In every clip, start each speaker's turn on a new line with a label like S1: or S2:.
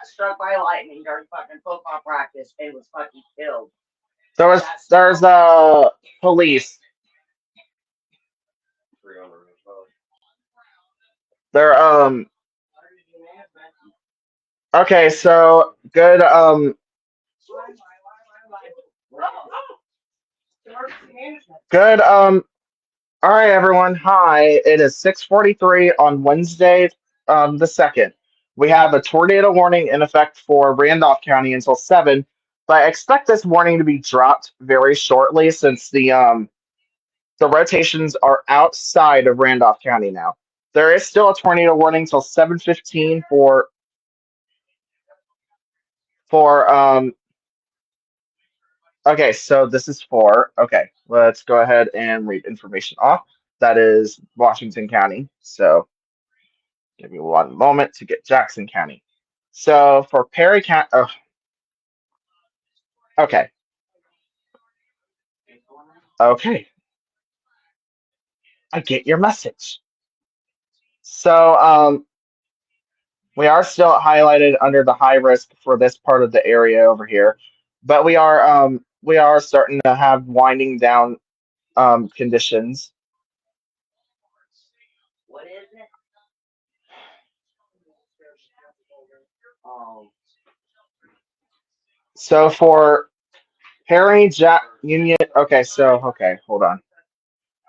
S1: struck by lightning during fucking football practice and was fucking killed.
S2: There's police. They're okay, so good good all right everyone. Hi. It is 6:43 on Wednesday the 2nd. We have a tornado warning in effect for Randolph County until 7, but I expect this warning to be dropped very shortly since the rotations are outside of Randolph County now. There is still a tornado warning till 7:15 for. Okay, so this is for. Okay, let's go ahead and read information off. That is Washington County. So give me one moment to get Jackson County. So for Perry County. Oh, okay. Okay. I get your message. So we are still highlighted under the high risk for this part of the area over here, but we are starting to have winding down conditions.
S1: What is it? Oh,
S2: So for Perry Jack Union, okay, hold on.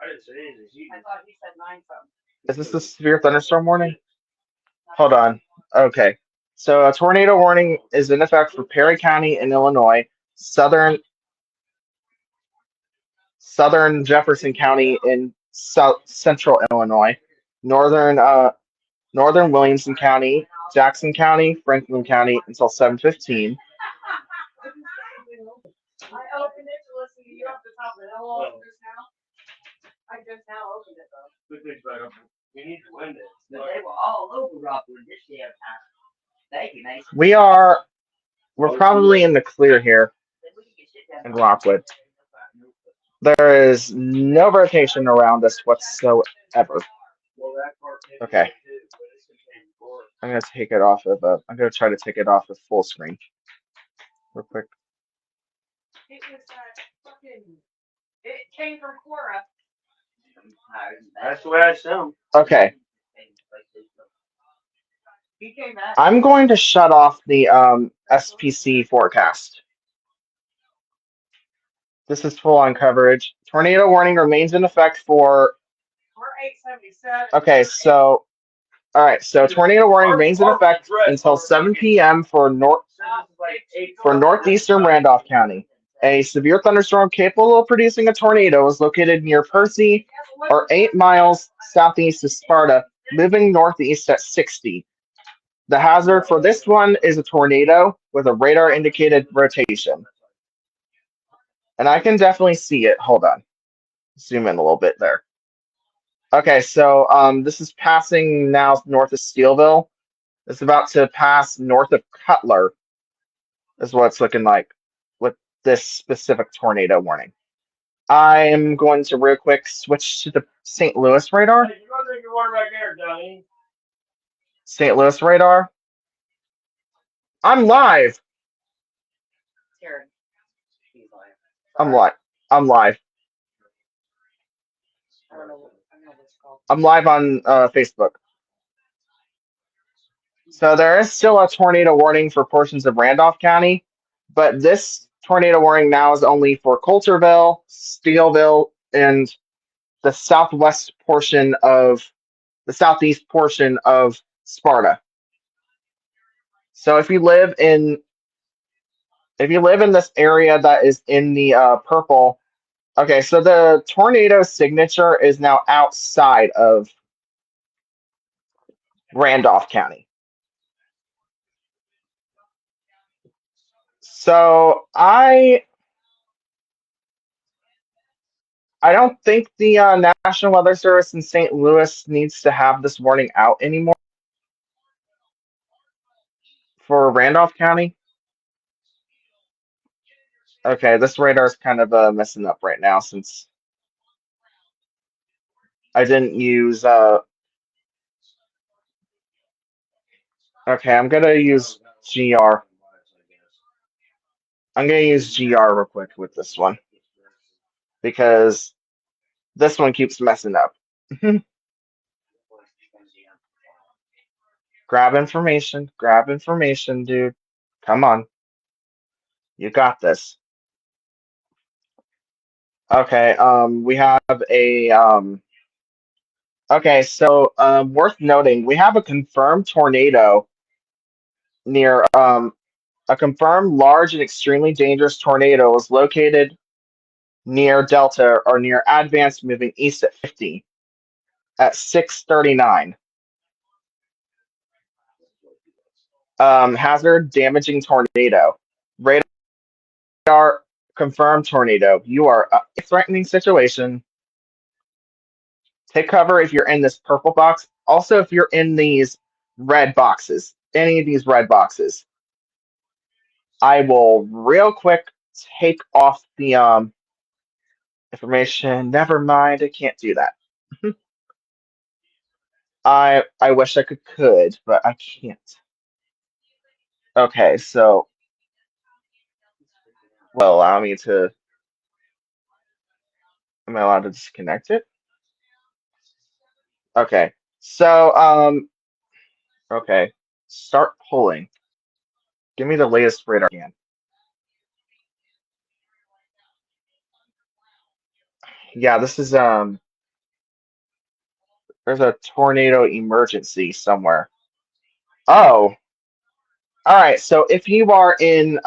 S1: I thought he said 9 something.
S2: Is this the severe thunderstorm warning? Hold on. Okay. So a tornado warning is in effect for Perry County in Illinois, southern Jefferson County in south central Illinois, northern northern Williamson County, Jackson County, Franklin County until 7:15.
S1: I opened it to listen to you off the top of the hill just now. I just now opened it though. We need to win this. But they were all over Rockwood this damn time. Thank you, Mason.
S2: We're probably in the clear here in Rockwood. There is no rotation around us whatsoever. Okay. I'm gonna try to take it off of full screen real quick.
S1: It was fucking. It came from Quora.
S3: That's the way I assume.
S2: Okay.
S1: He came back.
S2: I'm going to shut off the SPC forecast. This is full on coverage. Tornado warning remains in effect for.
S1: We're 877.
S2: Okay, so. All right, so tornado warning remains in effect until 7 p.m. for northeastern Randolph County. A severe thunderstorm capable of producing a tornado was located near Percy, or 8 miles southeast of Sparta, moving northeast at 60. The hazard for this one is a tornado with a radar indicated rotation. And I can definitely see it. Hold on. Zoom in a little bit there. Okay, so this is passing now north of Steelville. It's about to pass north of Cutler, is what it's looking like with this specific tornado warning. I'm going to real quick switch to the St. Louis radar.
S3: Hey, you go drink your water back there, Johnny.
S2: St. Louis radar. I'm live.
S1: Karen.
S2: I'm live. I'm live.
S1: I don't know what it's called.
S2: I'm live on Facebook. So there is still a tornado warning for portions of Randolph County, but this tornado warning now is only for Coulterville, Steelville, and the southeast portion of Sparta. So if you live in this area that is in the purple, okay, so the tornado signature is now outside of Randolph County. So I don't think the National Weather Service in St. Louis needs to have this warning out anymore for Randolph County. Okay, this radar is kind of messing up right now since I didn't use. Okay, I'm gonna use GR. I'm gonna use GR real quick with this one because this one keeps messing up. Grab information, dude. Come on. You got this. Okay, we have a okay, so worth noting, we have a confirmed tornado near a confirmed large and extremely dangerous tornado is located near Delta or near Advance moving east at 50 at 6:39. Hazard damaging tornado. Radar confirmed tornado. You are a threatening situation. Take cover if you're in this purple box. Also, if you're in these red boxes, any of these red boxes, I will real quick take off the information. Never mind, I can't do that. I wish I could, but I can't. Okay, so will allow me to. Am I allowed to disconnect it? Okay. So okay. Start pulling. Give me the latest radar scan. Yeah, this is there's a tornado emergency somewhere. Oh. All right. So if you are in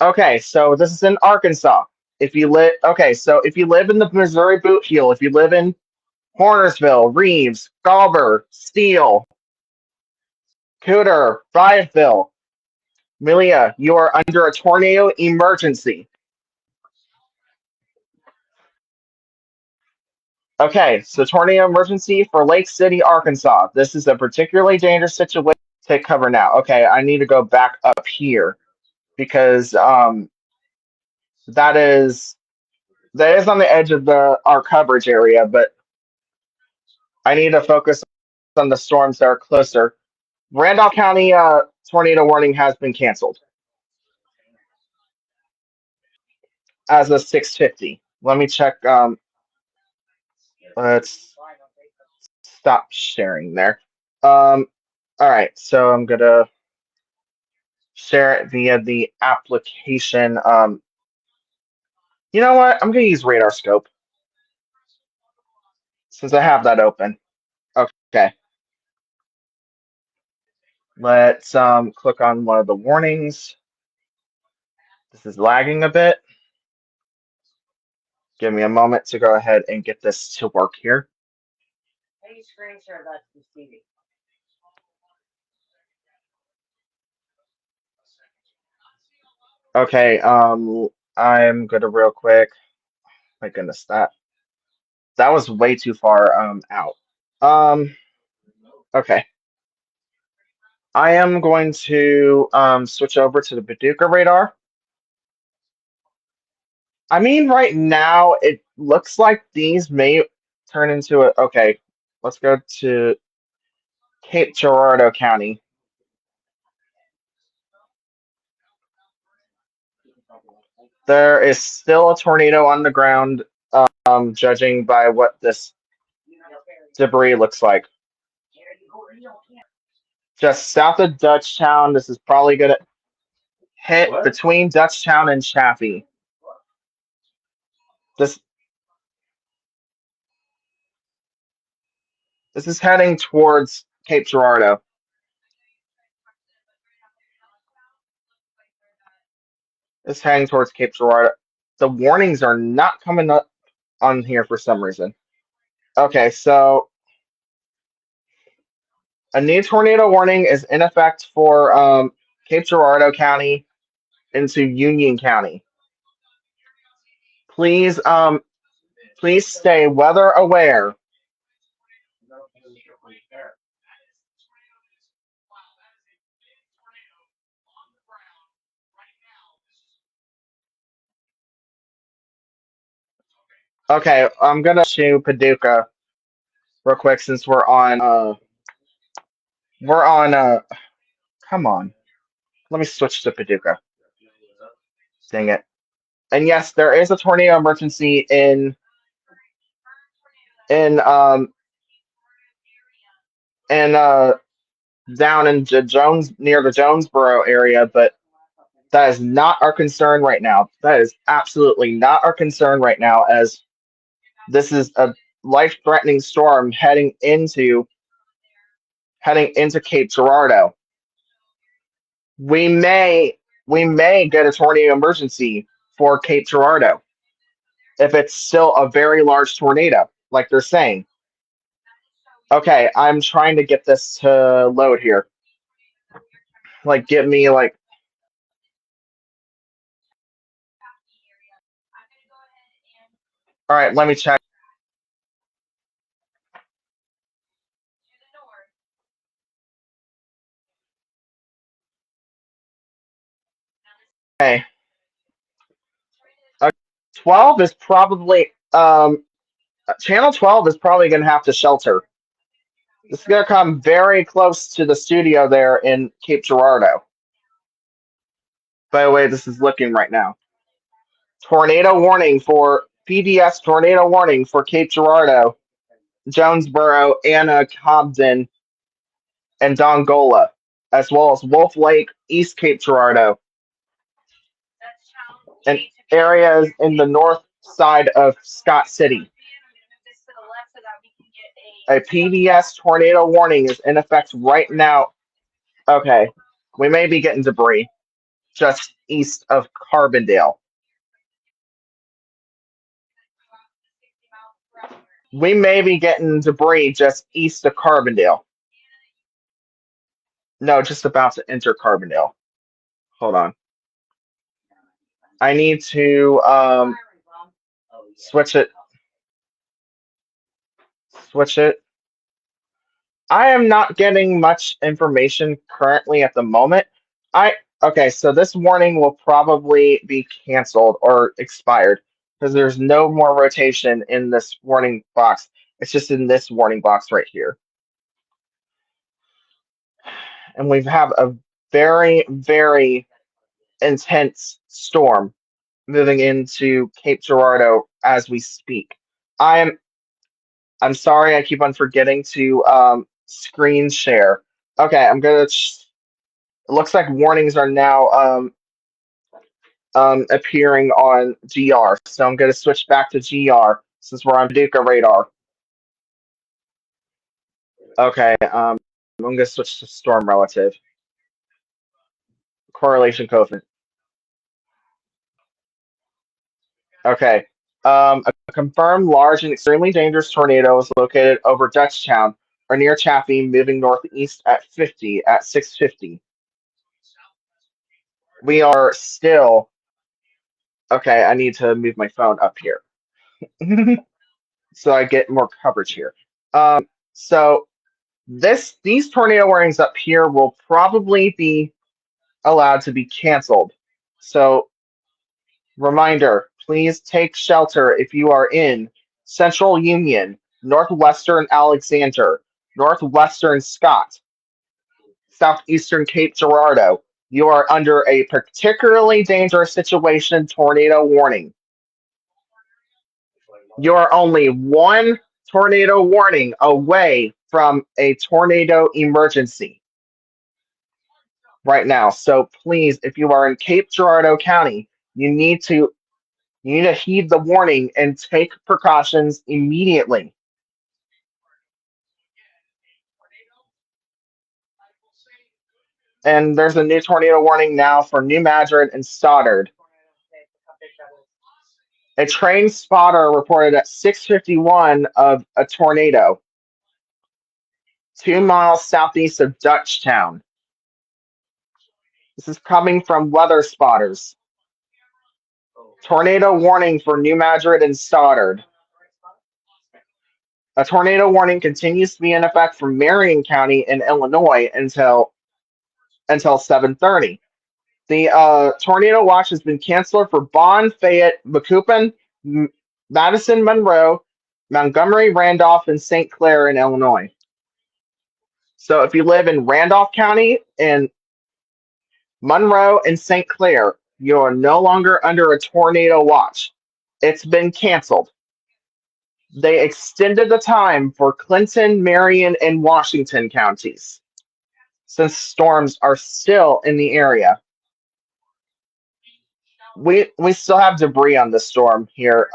S2: okay, so this is in Arkansas. If you live okay, so if you live in the Missouri Boot Heel, if you live in Hornersville, Reeves, Galver, Steele, Cooter, Fayetteville, Milia, you are under a tornado emergency. Okay, so tornado emergency for Lake City, Arkansas. This is a particularly dangerous situation. Take cover now. Okay, I need to go back up here because that is on the edge of our coverage area, but I need to focus on the storms that are closer. Randolph County tornado warning has been canceled as of 6:50. Let me check. Let's stop sharing there. All right, so I'm gonna share it via the application. You know what? I'm gonna use Radar Scope since I have that open. Okay. Let's click on one of the warnings. This is lagging a bit. Give me a moment to go ahead and get this to work here.
S1: Hey, screen share that to Stevie.
S2: Okay, I'm gonna real quick. My goodness, that was way too far out. Okay. I am going to switch over to the Paducah radar. I mean, right now it looks like these may turn into a. Okay, let's go to Cape Girardeau County. There is still a tornado on the ground, judging by what this debris looks like. Just south of Dutchtown, this is probably going to hit between Dutchtown and Chaffee. This is heading towards Cape Girardeau. It's heading towards Cape Girardeau. The warnings are not coming up on here for some reason. Okay, so a new tornado warning is in effect for Cape Girardeau County into Union County. Please stay weather aware. Okay, I'm gonna show Paducah real quick since we're on Come on. Let me switch to Paducah. Dang it. And yes, there is a tornado emergency in um in down in Jones near the Jonesboro area, but that is not our concern right now. That is absolutely not our concern right now, as this is a life-threatening storm heading into Cape Girardeau. We may get a tornado emergency for Cape Girardeau if it's still a very large tornado, like they're saying. Okay, I'm trying to get this to load here. Like, give me like. All right, let me check. Okay. 12 is probably channel 12 is probably going to have to shelter. This is going to come very close to the studio there in Cape Girardeau. By the way, this is looking right now. Tornado warning for PBS. Tornado warning for Cape Girardeau, Jonesboro, Anna, Cobden, and Dongola, as well as Wolf Lake, East Cape Girardeau, and areas in the north side of Scott City. A PBS tornado warning is in effect right now. Okay, we may be getting debris just east of Carbondale. We may be getting debris just east of Carbondale. No, just about to enter Carbondale. Hold on. I need to switch it. Switch it. I am not getting much information currently at the moment. Okay, so this warning will probably be canceled or expired because there's no more rotation in this warning box. It's just in this warning box right here. And we have a very, very intense storm moving into Cape Girardeau as we speak. I'm sorry, I keep on forgetting to screen share. Okay, I'm gonna. It looks like warnings are now appearing on GR, so I'm gonna switch back to GR since we're on Paducah radar. Okay, I'm gonna switch to storm relative correlation coefficient. Okay. A confirmed large and extremely dangerous tornado is located over Dutchtown or near Chaffee, moving northeast at 6:50. We are still. Okay, I need to move my phone up here so I get more coverage here. So these tornado warnings up here will probably be allowed to be canceled. So reminder, please take shelter if you are in Central Union, Northwestern Alexander, Northwestern Scott, Southeastern Cape Girardeau. You are under a particularly dangerous situation tornado warning. You are only one tornado warning away from a tornado emergency right now. So please, if you are in Cape Girardeau County, you need to heed the warning and take precautions immediately. And there's a new tornado warning now for New Madrid and Stoddard. A train spotter reported at 6:51 of a tornado 2 miles southeast of Dutchtown. This is coming from weather spotters. Tornado warning for New Madrid and Stoddard. A tornado warning continues to be in effect for Marion County in Illinois until 7:30. The tornado watch has been canceled for Bond, Fayette, Macoupin, Madison, Monroe, Montgomery, Randolph, and St. Clair in Illinois. So if you live in Randolph County and Monroe and St. Clair, you are no longer under a tornado watch. It's been canceled. They extended the time for Clinton, Marion, and Washington counties since storms are still in the area. We still have debris on the storm here,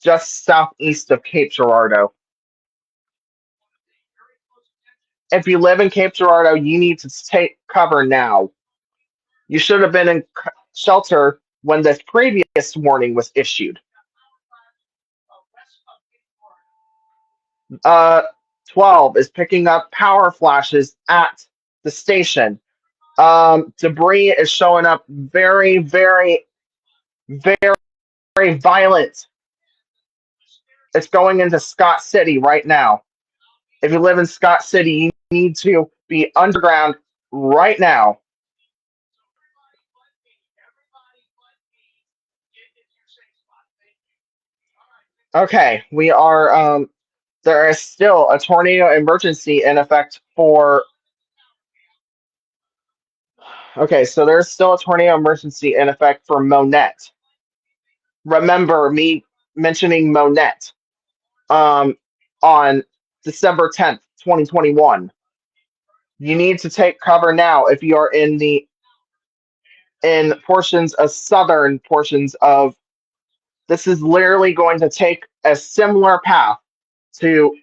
S2: just southeast of Cape Girardeau. If you live in Cape Girardeau, you need to take cover now. You should have been in shelter when this previous warning was issued. 12 is picking up power flashes at the station. Debris is showing up very, very, very violent. It's going into Scott City right now. If you live in Scott City, you need to be underground right now. Okay, we are. There is still a tornado emergency in effect for. Okay, so there's still a tornado emergency in effect for Monette. Remember me mentioning Monette on December 10th, 2021. You need to take cover now if you are in portions of southern portions of. This is literally going to take a similar path to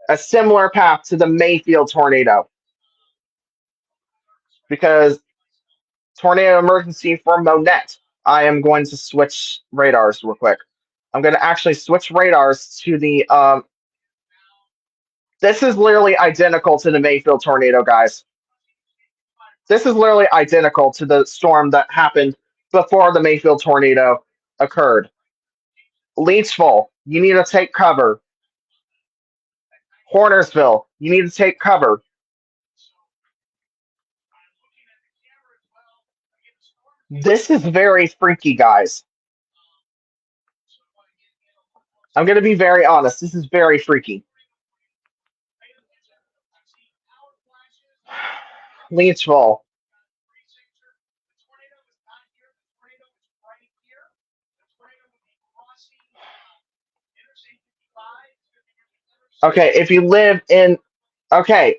S2: the Mayfield tornado, because tornado emergency for Monette. I am going to switch radars real quick. I'm going to actually switch radars to the. This is literally identical to the Mayfield tornado, guys. This is literally identical to the storm that happened before the Mayfield tornado occurred. Leechville, you need to take cover. Hornersville, you need to take cover. This is very freaky, guys. I'm going to be very honest. This is very freaky. Leechville. Okay, if you live in, okay,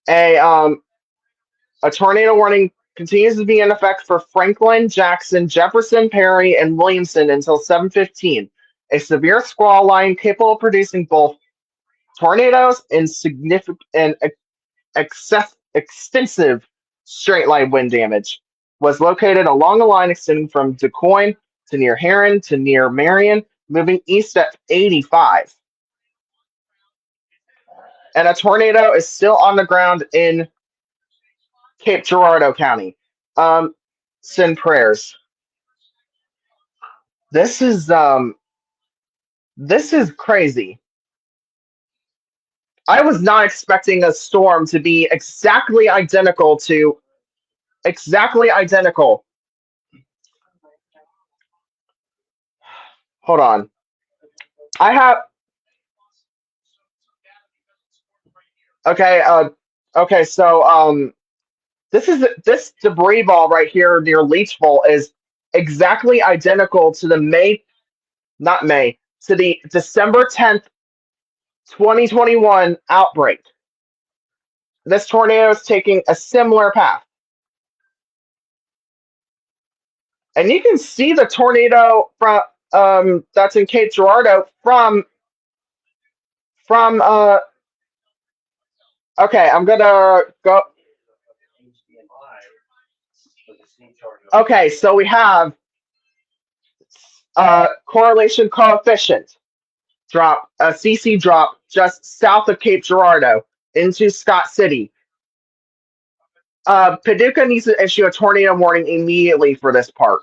S2: a tornado warning continues to be in effect for Franklin, Jackson, Jefferson, Perry, and Williamson until 7:15. A severe squall line capable of producing both tornadoes and significant and extensive straight line wind damage was located along a line extending from DuQuoin to near Heron to near Marion, moving east at 85. And a tornado is still on the ground in Cape Girardeau County. Send prayers. This is crazy. I was not expecting a storm to be exactly identical. Hold on. I have. Okay. Okay. So this debris ball right here near Leechville is exactly identical to the to the December 10th, 2021 outbreak. This tornado is taking a similar path. And you can see the tornado from that's in Cape Girardeau from okay, I'm gonna go. Okay, so we have correlation coefficient drop, a CC drop just south of Cape Girardeau into Scott City. Paducah needs to issue a tornado warning immediately for this part.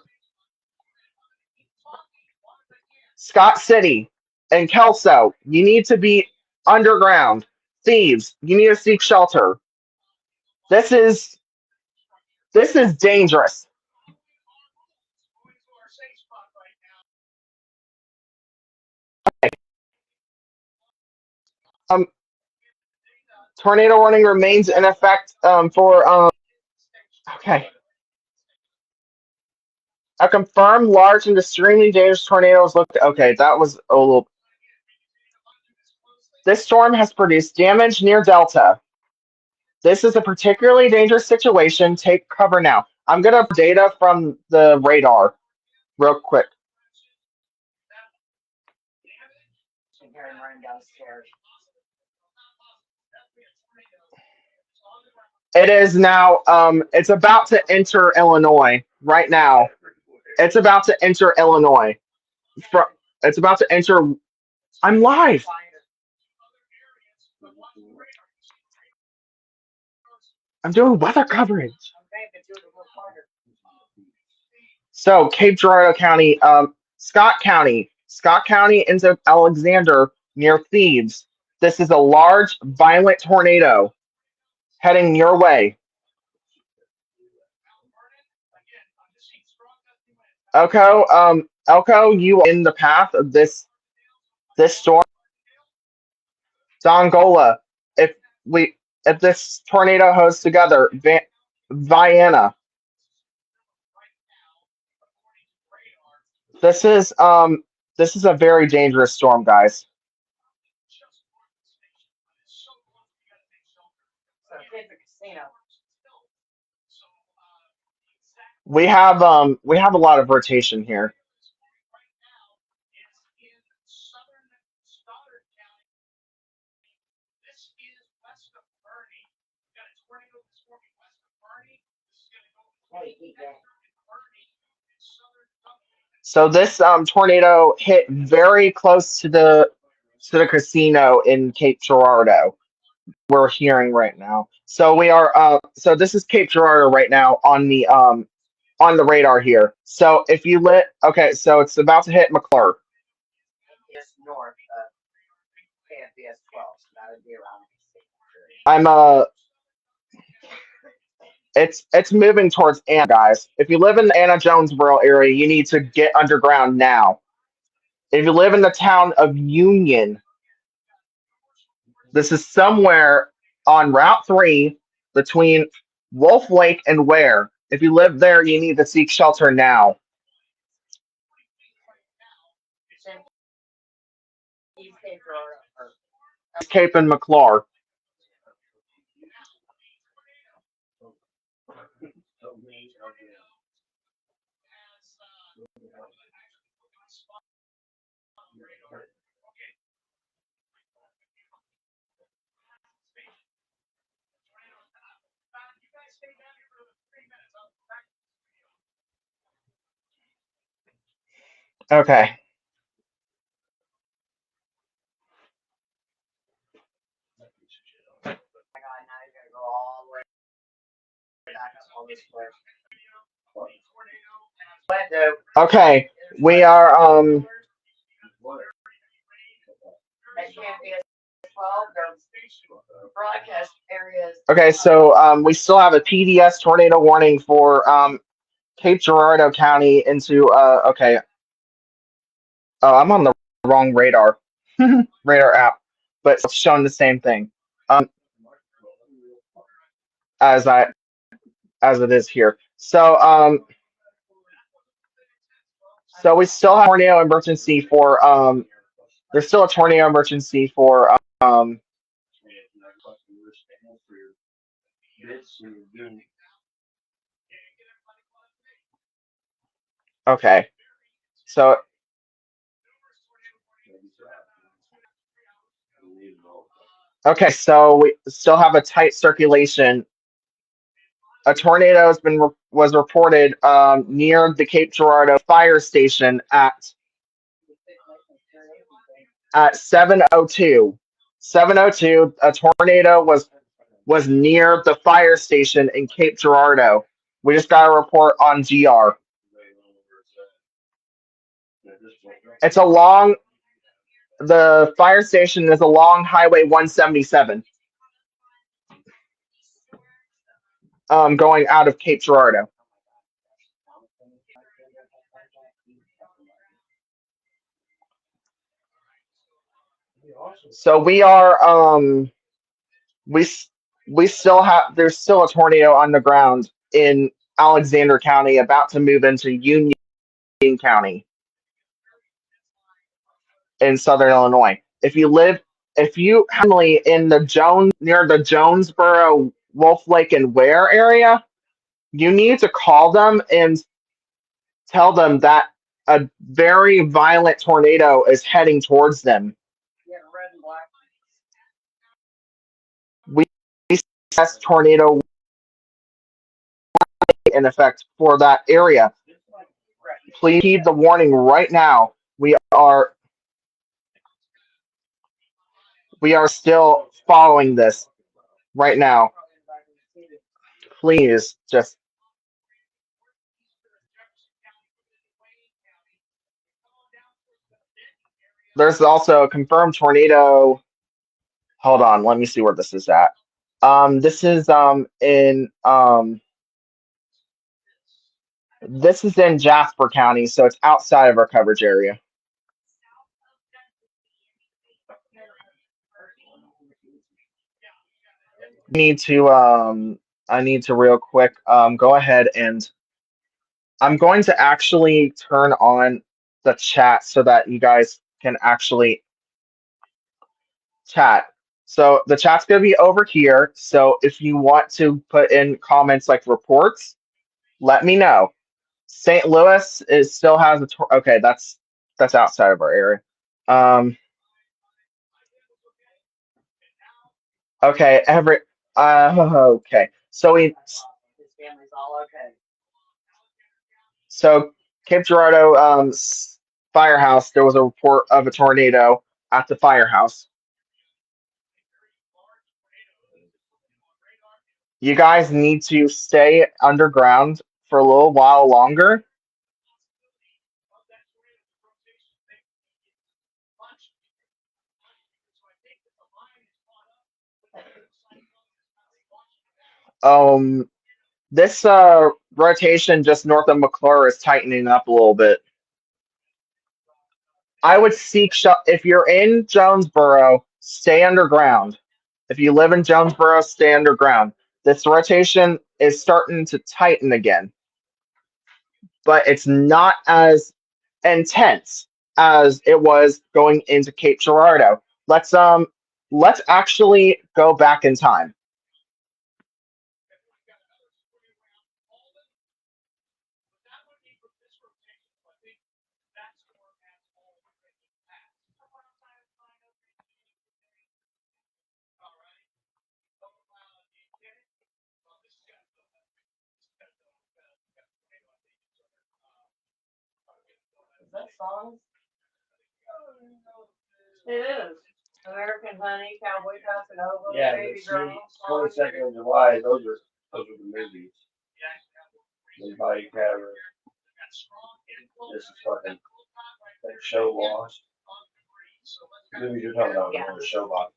S2: Scott City and Kelso, you need to be underground. Thieves, you need to seek shelter. This is dangerous. Tornado warning remains in effect for Okay. A confirmed large and extremely dangerous tornado is looked. Okay, that was a little. This storm has produced damage near Delta. This is a particularly dangerous situation. Take cover now. I'm gonna data from the radar real quick.
S1: I'm hearing running downstairs.
S2: It is now. It's about to enter Illinois right now. It's about to enter Illinois. It's about to enter. I'm live. I'm doing weather coverage. So Cape Girardeau County, Scott County into Alexander near Thebes. This is a large, violent tornado heading your way. Elko, you are in the path of this storm. Dongola, if this tornado holds together, Vienna. This is a very dangerous storm, guys. We have a lot of rotation here. So this tornado hit very close to the casino in Cape Girardeau. We're hearing right now. So we are so this is Cape Girardeau right now on the radar here. So if you so it's about to hit McClure.
S1: Just north of KFBS 12, so that would be around.
S2: It's moving towards Anna, guys. If you live in the Anna Jonesboro area, you need to get underground now. If you live in the town of Union, this is somewhere on Route 3 between Wolf Lake and Ware. If you live there, you need to seek shelter now. East Cape and McClure. Okay. Okay, we are Okay, so we still have a PDS tornado warning for Cape Girardeau County into okay. Oh, I'm on the wrong radar radar app, but it's showing the same thing. As it is here. So so we still have tornado emergency for there's still a tornado emergency for okay. So okay, so we still have a tight circulation. A tornado was reported near the Cape Girardeau fire station at 7:02. 7:02, a tornado was near the fire station in Cape Girardeau. We just got a report on GR. It's the fire station is along Highway 177. Going out of Cape Girardeau. So we are we still have there's still a tornado on the ground in Alexander County, about to move into Union County in southern Illinois. If you family in the near the Jonesboro, Wolf Lake, and Ware area, you need to call them and tell them that a very violent tornado is heading towards them.
S1: Yeah, red and black.
S2: We test tornado in effect for that area. Please heed the warning right now. We are still following this right now. Please just. There's also a confirmed tornado. Hold on, let me see where this is at. This is in Jasper County, so it's outside of our coverage area. I need to real quick go ahead and I'm going to actually turn on the chat so that you guys can actually chat. So the chat's going to be over here. So if you want to put in comments like reports, let me know. St. Louis still has okay, that's outside of our area. Okay, okay. So
S1: His family's all okay.
S2: So Cape Girardeau firehouse, there was a report of a tornado at the firehouse. You guys need to stay underground for a little while longer. This rotation just north of McClure is tightening up a little bit. I would seek if you're in Jonesboro, stay underground. If you live in Jonesboro, stay underground. This rotation is starting to tighten again, but it's not as intense as it was going into Cape Girardeau. Let's actually go back in time.
S1: Is that songs? It is. American Honey, Cowboy Casanova,
S3: Yeah,
S1: Baby
S3: the
S1: Girl.
S3: 22nd of July, those are the movies. The Body Cavern. This is fucking that show Lost. The movies you're talking about are the show Lost.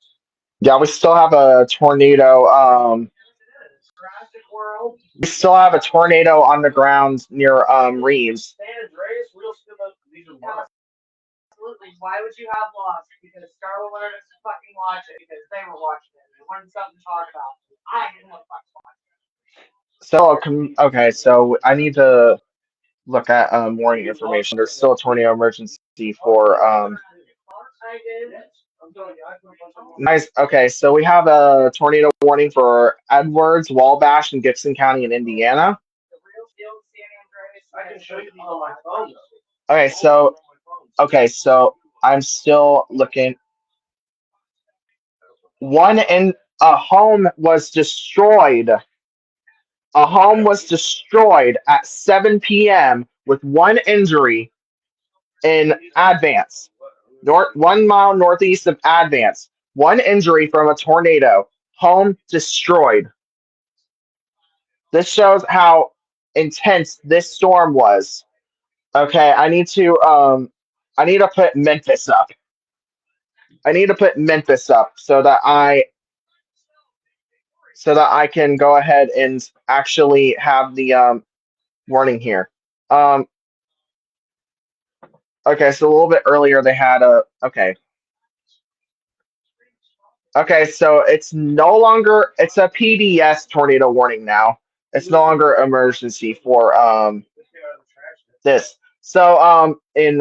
S2: Yeah, we still have a tornado.
S1: Jurassic World.
S2: We still have a tornado on the ground near Reeves.
S3: San Andreas, we'll still have these are Lost.
S1: Absolutely. Why would you have Lost? Because Star Wars wanted us to fucking watch it because they were watching it. They wanted something to talk about. I didn't want to fucking watch it.
S2: So okay, so I need to look at warning information. There's still a tornado emergency for
S1: I did.
S2: Nice. Okay, so we have a tornado warning for Edwards, Wabash, and Gibson County in Indiana.
S1: The real deal San Andreas.
S3: I can show you on my phone.
S2: Okay, so I'm still looking. A home was destroyed. A home was destroyed at 7 p.m. with one injury in Advance, 1 mile northeast of Advance. One injury from a tornado. Home destroyed. This shows how intense this storm was. Okay, I need to put Memphis up. I need to put Memphis up so that I can go ahead and actually have the warning here. Okay, so a little bit earlier they had okay, so it's no longer, it's a PDS tornado warning now. It's no longer emergency for this. So in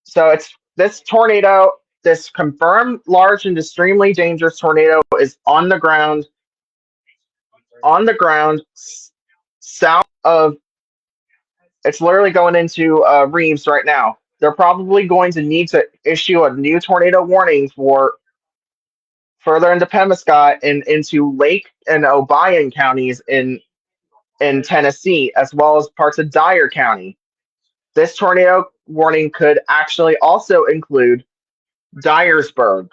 S2: so it's this tornado, this confirmed large and extremely dangerous tornado is on the ground south of. It's literally going into Reeves right now. They're probably going to need to issue a new tornado warning for further into Pemiscot and into Lake and Obion counties in Tennessee, as well as parts of Dyer County. This tornado warning could actually also include Dyersburg.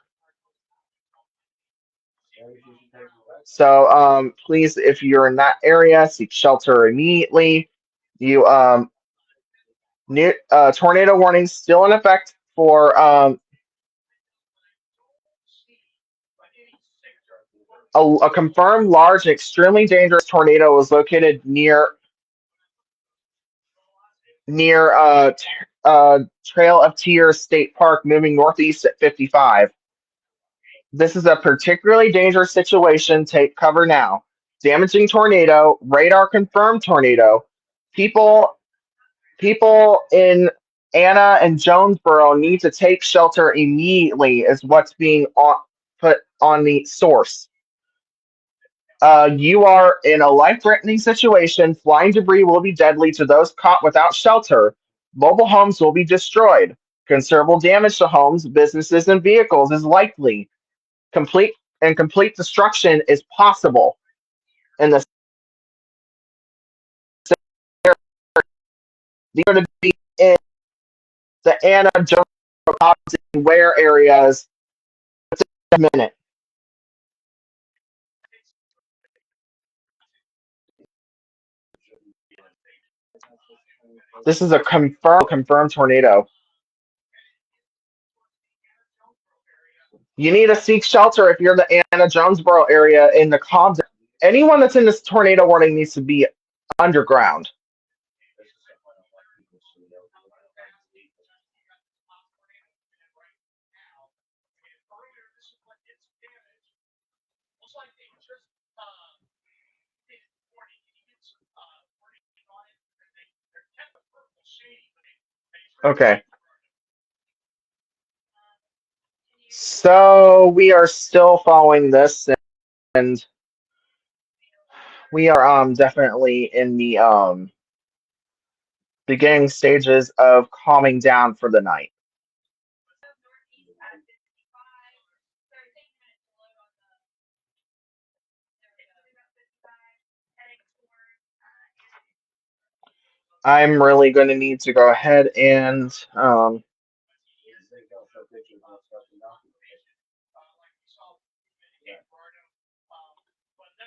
S2: So please, if you're in that area, seek shelter immediately. You new tornado warnings still in effect for a confirmed large and extremely dangerous tornado was located near Trail of Tears State Park, moving northeast at 55. This is a particularly dangerous situation. Take cover now. Damaging tornado, radar confirmed tornado. People in Anna and Jonesboro need to take shelter immediately, is what's being put on the source. You are in a life-threatening situation. Flying debris will be deadly to those caught without shelter. Mobile homes will be destroyed. Considerable damage to homes, businesses, and vehicles is likely. Complete destruction is possible. And these are to be in the Anna Jones and Ware areas in a minute. This is a confirmed tornado. You need to seek shelter if you're in the Anna Jonesboro area in the Cobbs. Anyone that's in this tornado warning needs to be underground. Okay. So we are still following this, and we are definitely in the beginning stages of calming down for the night. I'm really going to need to go ahead and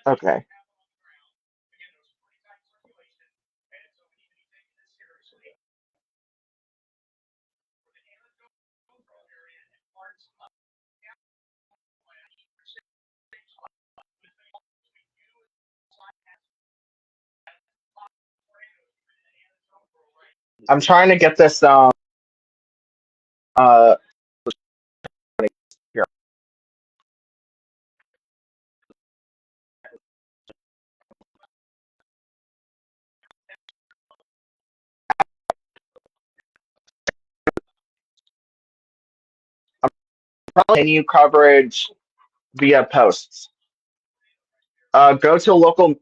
S2: okay. I'm trying to get this here. Continue coverage via posts. Go to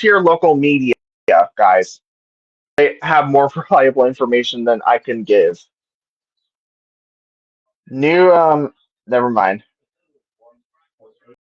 S2: your local media, guys. They have more reliable information than I can give. Never mind.